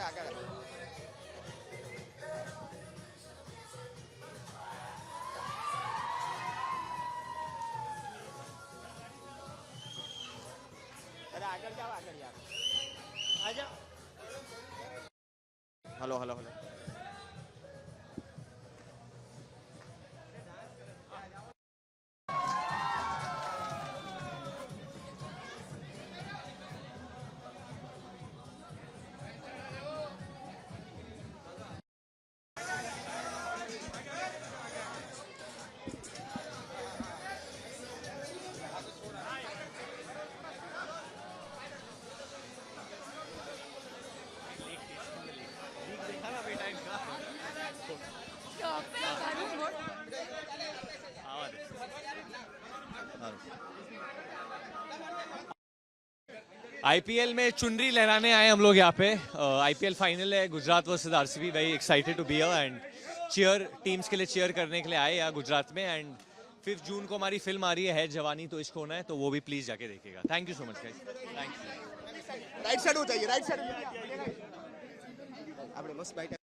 આગળ આગળ જાઓ આગળ યાર આજા હલો હલો હલો आईपीएल में चुनरी लहराने आए हम लोग यहाँ पे। आईपीएल फाइनल है, Gujarat versus RCB. Very excited to be here and cheer teams के लिए चीयर करने के लिए आए यहाँ गुजरात में। एंड 5 जून को हमारी फिल्म आ रही है जवानी तो इश्क होना है, तो वो भी प्लीज जाके देखिएगा। Thank you so much guys. Thank you. Right side हो जाइए, राइट साइड આપણે મસ્ત બાઈટ